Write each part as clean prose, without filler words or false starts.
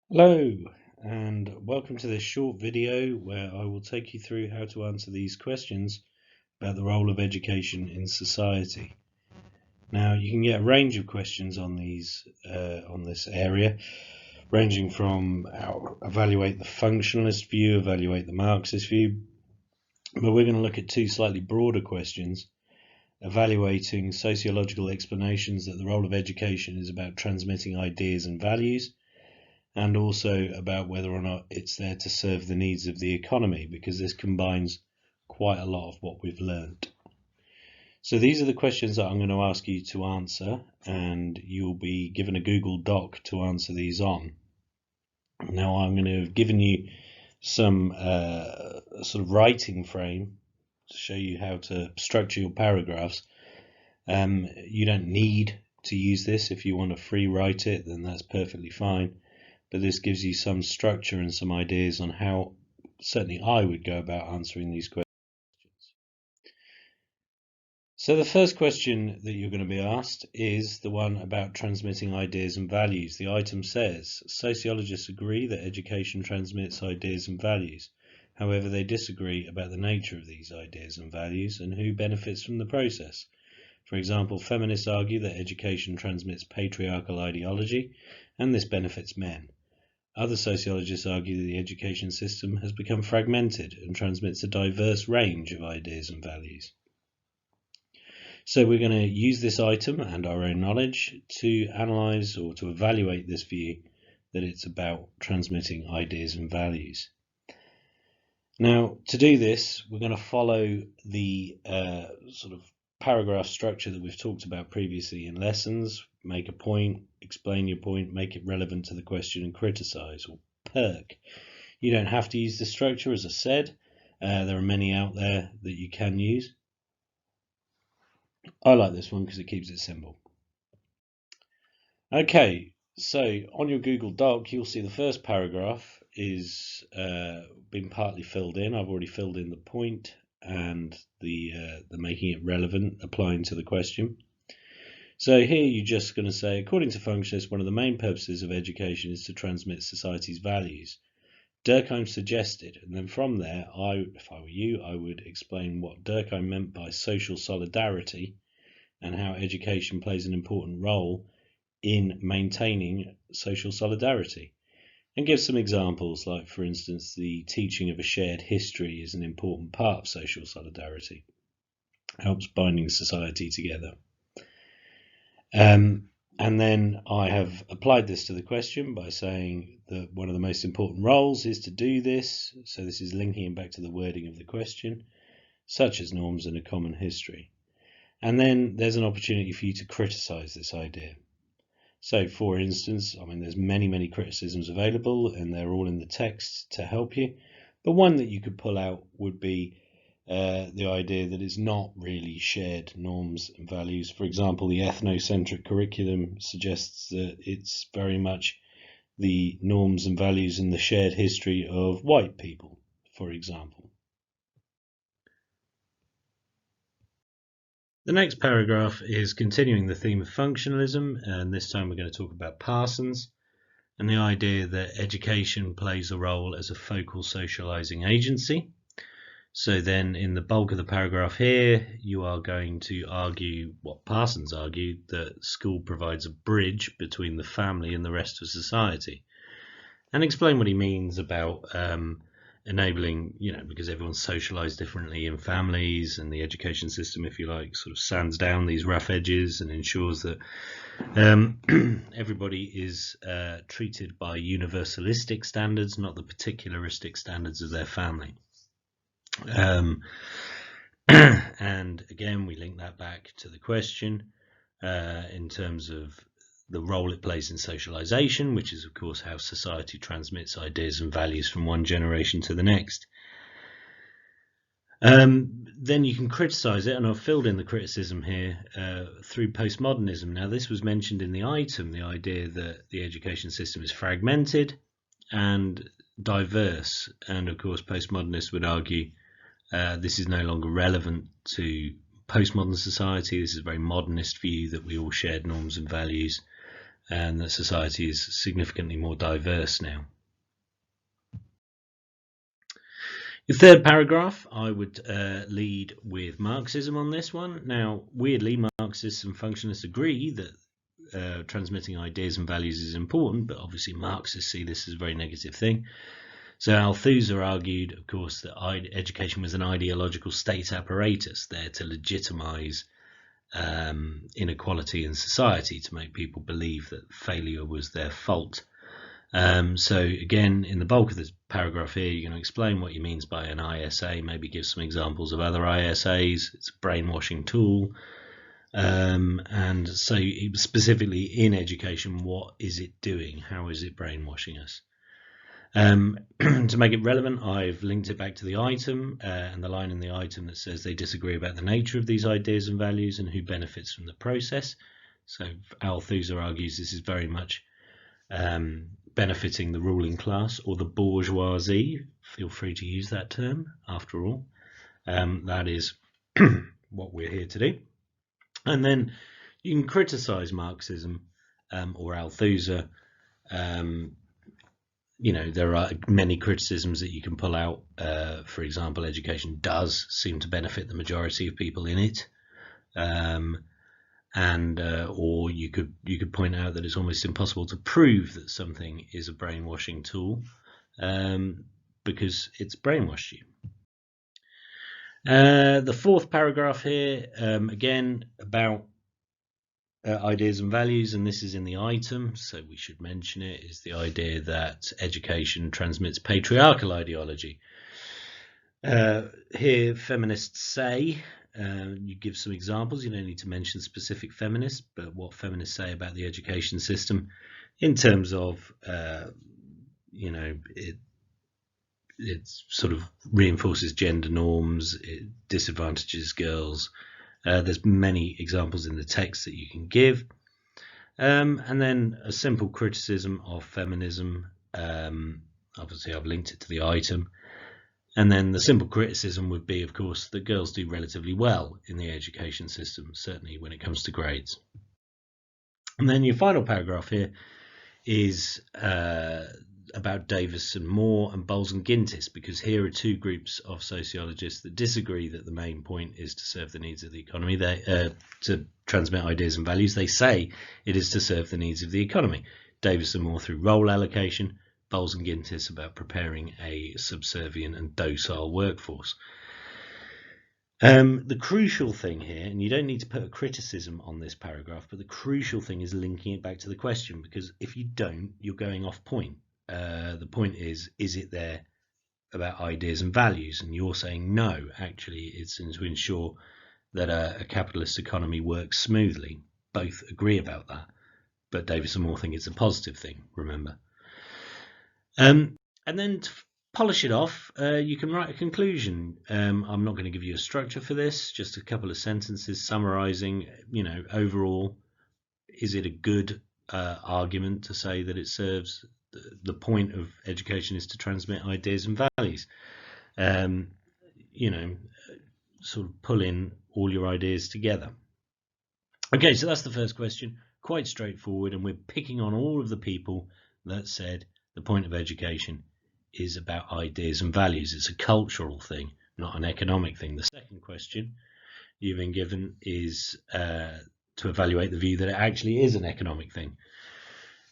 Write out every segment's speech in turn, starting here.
Hello and welcome to this short video where I will take you through how to answer these questions about the role of education in society. Now you can get a range of questions on this area, ranging from evaluate the functionalist view, evaluate the Marxist view, but we're going to look at two slightly broader questions, evaluating sociological explanations that the role of education is about transmitting ideas and values, and also about whether or not it's there to serve the needs of the economy, because this combines quite a lot of what we've learned. So these are the questions that I'm going to ask you to answer, and you'll be given a Google Doc to answer these on. Now I'm going to have given you some sort of writing frame to show you how to structure your paragraphs. You don't need to use this. If you want to free write it, then that's perfectly fine. But this gives you some structure and some ideas on how certainly I would go about answering these questions. So the first question that you're going to be asked is the one about transmitting ideas and values. The item says, sociologists agree that education transmits ideas and values. However, they disagree about the nature of these ideas and values and who benefits from the process. For example, feminists argue that education transmits patriarchal ideology and this benefits men. Other sociologists argue that the education system has become fragmented and transmits a diverse range of ideas and values. So we're going to use this item and our own knowledge to analyse or to evaluate this view that it's about transmitting ideas and values. Now, to do this, we're going to follow the sort of paragraph structure that we've talked about previously in lessons. Make a point, explain your point, make it relevant to the question, and criticise, or perk. You don't have to use this structure, as I said. There are many out there that you can use. I like this one because it keeps it simple. Okay, so on your Google Doc, you'll see the first paragraph is been partly filled in. I've already filled in the point and the making it relevant, applying to the question. So here you're just going to say, according to functionalists, one of the main purposes of education is to transmit society's values. Durkheim suggested, and then from there, if I were you, I would explain what Durkheim meant by social solidarity and how education plays an important role in maintaining social solidarity. And give some examples, like, for instance, the teaching of a shared history is an important part of social solidarity. Helps binding society together. And then I have applied this to the question by saying that one of the most important roles is to do this. So this is linking it back to the wording of the question, such as norms and a common history. And then there's an opportunity for you to criticize this idea. So for instance, there's many criticisms available and they're all in the text to help you. But one that you could pull out would be the idea that it's not really shared norms and values. For example, the ethnocentric curriculum suggests that it's very much the norms and values and the shared history of white people, for example. The next paragraph is continuing the theme of functionalism, and this time we're going to talk about Parsons and the idea that education plays a role as a focal socializing agency. So then in the bulk of the paragraph here, you are going to argue what Parsons argued, that school provides a bridge between the family and the rest of society, and explain what he means about enabling, because everyone's socialized differently in families, and the education system, if you like, sort of sands down these rough edges and ensures that everybody is treated by universalistic standards, not the particularistic standards of their family. And again, we link that back to the question in terms of the role it plays in socialization, which is of course how society transmits ideas and values from one generation to the next. Then you can criticize it, and I've filled in the criticism here through postmodernism. Now, this was mentioned in the item, the idea that the education system is fragmented and diverse, and of course postmodernists would argue this is no longer relevant to postmodern society. This is a very modernist view that we all shared norms and values and that society is significantly more diverse now. The third paragraph, I would lead with Marxism on this one. Now, weirdly, Marxists and functionalists agree that transmitting ideas and values is important, but obviously Marxists see this as a very negative thing. So Althusser argued, of course, that education was an ideological state apparatus there to legitimize inequality in society, to make people believe that failure was their fault. So again, in the bulk of this paragraph here, you're going to explain what he means by an ISA, maybe give some examples of other ISAs. It's a brainwashing tool. And so specifically in education, what is it doing? How is it brainwashing us? To make it relevant, I've linked it back to the item and the line in the item that says they disagree about the nature of these ideas and values and who benefits from the process. So Althusser argues this is very much benefiting the ruling class or the bourgeoisie. Feel free to use that term, after all. That is what we're here to do. And then you can criticize Marxism or Althusser. There are many criticisms that you can pull out. For example, education does seem to benefit the majority of people in it. Or you could point out that it's almost impossible to prove that something is a brainwashing tool because it's brainwashed you. The fourth paragraph here, again, about ideas and values, and this is in the item, so we should mention it, is the idea that education transmits patriarchal ideology. Here, feminists say, you give some examples, you don't need to mention specific feminists, but what feminists say about the education system in terms of, it sort of reinforces gender norms, it disadvantages girls. There's many examples in the text that you can give. And then a simple criticism of feminism. Obviously, I've linked it to the item. And then the simple criticism would be, of course, that girls do relatively well in the education system, certainly when it comes to grades. And then your final paragraph here is about Davis and Moore and Bowles and Gintis, because here are two groups of sociologists that disagree that the main point is to serve the needs of the economy, to transmit ideas and values. They say it is to serve the needs of the economy. Davis and Moore through role allocation, Bowles and Gintis about preparing a subservient and docile workforce. The crucial thing here, and you don't need to put a criticism on this paragraph, but the crucial thing is linking it back to the question, because if you don't, you're going off point. The point is it there about ideas and values? And you're saying no, actually it's to ensure that a capitalist economy works smoothly. Both agree about that, but Davis and Moore think it's a positive thing, remember. And then to polish it off, you can write a conclusion. I'm not going to give you a structure for this, just a couple of sentences summarizing, overall, is it a good argument to say that it serves the point of education is to transmit ideas and values? Sort of pull in all your ideas together. Okay, so that's the first question, quite straightforward, and we're picking on all of the people that said the point of education is about ideas and values. It's a cultural thing, not an economic thing. The second question you've been given is to evaluate the view that it actually is an economic thing.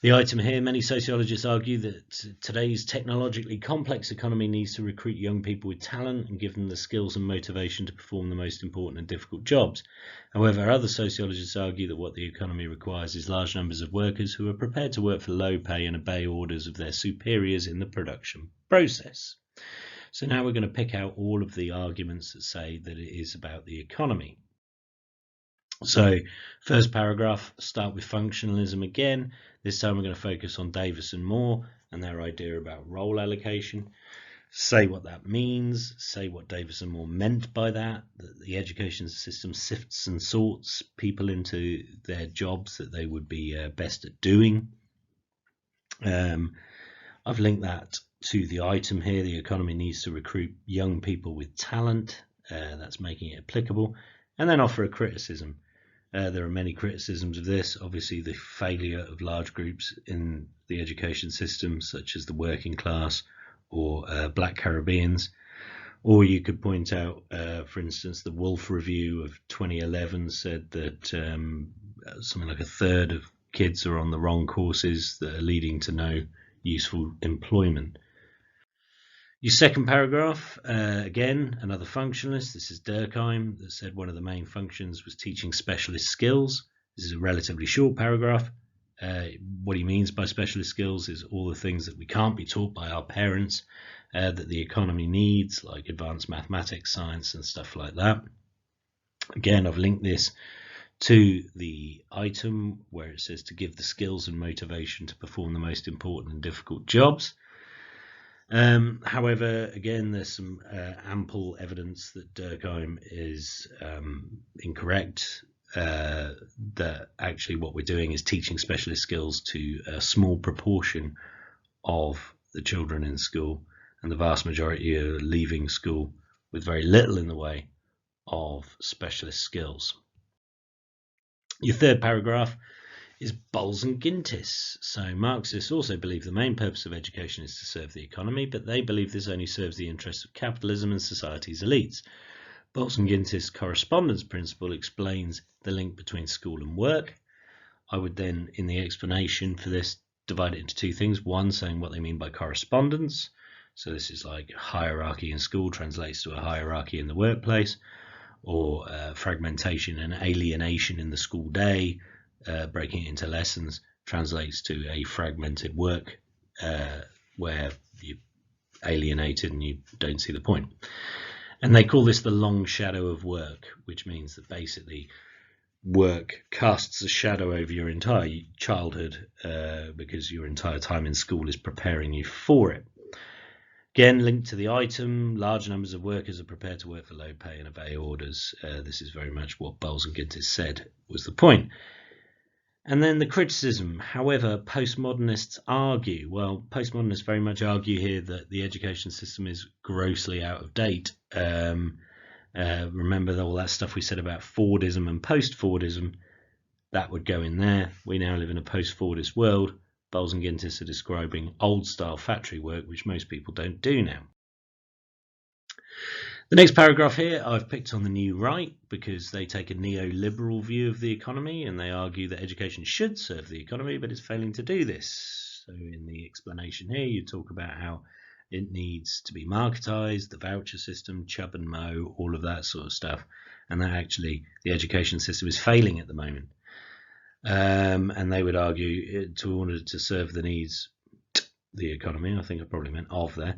The item here, many sociologists argue that today's technologically complex economy needs to recruit young people with talent and give them the skills and motivation to perform the most important and difficult jobs. However, other sociologists argue that what the economy requires is large numbers of workers who are prepared to work for low pay and obey orders of their superiors in the production process. So now we're going to pick out all of the arguments that say that it is about the economy. So first paragraph, start with functionalism again. This time we're going to focus on Davis and Moore and their idea about role allocation. Say what that means, say what Davis and Moore meant by that the education system sifts and sorts people into their jobs that they would be best at doing. I've linked that to the item here, the economy needs to recruit young people with talent, that's making it applicable, and then offer a criticism. There are many criticisms of this. Obviously, the failure of large groups in the education system, such as the working class or Black Caribbeans. Or you could point out, for instance, the Wolf Review of 2011 said that something like a third of kids are on the wrong courses that are leading to no useful employment. Your second paragraph, again, another functionalist. This is Durkheim, that said one of the main functions was teaching specialist skills. This is a relatively short paragraph. What he means by specialist skills is all the things that we can't be taught by our parents, that the economy needs, like advanced mathematics, science, and stuff like that. Again, I've linked this to the item where it says to give the skills and motivation to perform the most important and difficult jobs. However, again, there's some ample evidence that Durkheim is incorrect, that actually what we're doing is teaching specialist skills to a small proportion of the children in school, and the vast majority are leaving school with very little in the way of specialist skills. Your third paragraph is Bowles and Gintis. So Marxists also believe the main purpose of education is to serve the economy, but they believe this only serves the interests of capitalism and society's elites. Bowles and Gintis' correspondence principle explains the link between school and work. I would then, in the explanation for this, divide it into two things. One, saying what they mean by correspondence. So this is like hierarchy in school translates to a hierarchy in the workplace, or fragmentation and alienation in the school day, breaking it into lessons, translates to a fragmented work where you're alienated and you don't see the point. And they call this the long shadow of work, which means that basically work casts a shadow over your entire childhood because your entire time in school is preparing you for it. Again, linked to the item, large numbers of workers are prepared to work for low pay and obey orders. This is very much what Bowles and Gintis said was the point. And then the criticism. However, postmodernists argue, well, postmodernists very much argue here that the education system is grossly out of date. Remember all that stuff we said about Fordism and post-Fordism? That would go in there. We now live in a post-Fordist world. Bowles and Gintis are describing old-style factory work, which most people don't do now. The next paragraph here, I've picked on the New Right because they take a neoliberal view of the economy and they argue that education should serve the economy, but it's failing to do this. So in the explanation here, you talk about how it needs to be marketized, the voucher system, Chubb and Moe, all of that sort of stuff, and that actually the education system is failing at the moment. And they would argue in order to serve the needs, the economy, I think I probably meant of there,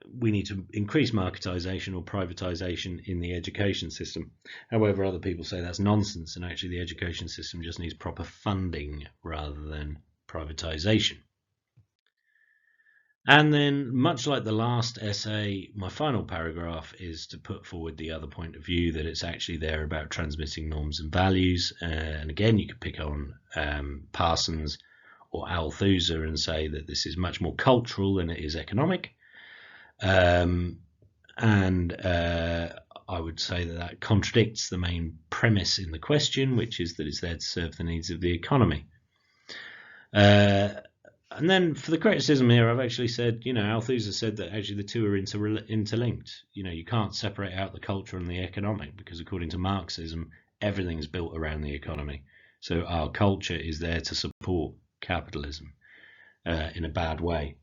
we need to increase marketization or privatization in the education system. However, other people say that's nonsense, and actually the education system just needs proper funding rather than privatization. And then, much like the last essay, my final paragraph is to put forward the other point of view, that it's actually there about transmitting norms and values. And again, you could pick on Parsons or Althusser and say that this is much more cultural than it is economic. I would say that contradicts the main premise in the question, which is that it's there to serve the needs of the economy. And then for the criticism here, I've actually said, Althusser said that actually the two are interlinked. You can't separate out the culture and the economic, because according to Marxism, everything's built around the economy. So our culture is there to support capitalism in a bad way.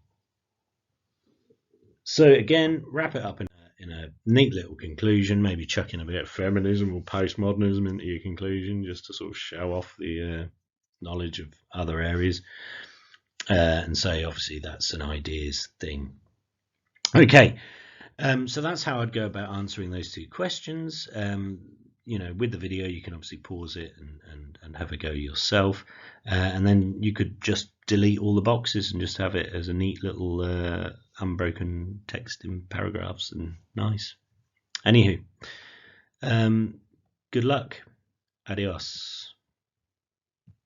So again, wrap it up in a neat little conclusion, maybe chuck in a bit of feminism or postmodernism into your conclusion, just to sort of show off the knowledge of other areas. And say, obviously, that's an ideas thing. Okay, so that's how I'd go about answering those two questions. With the video, you can obviously pause it and have a go yourself. And then you could just delete all the boxes and just have it as a neat little unbroken text in paragraphs, and nice. Anywho, good luck. Adios.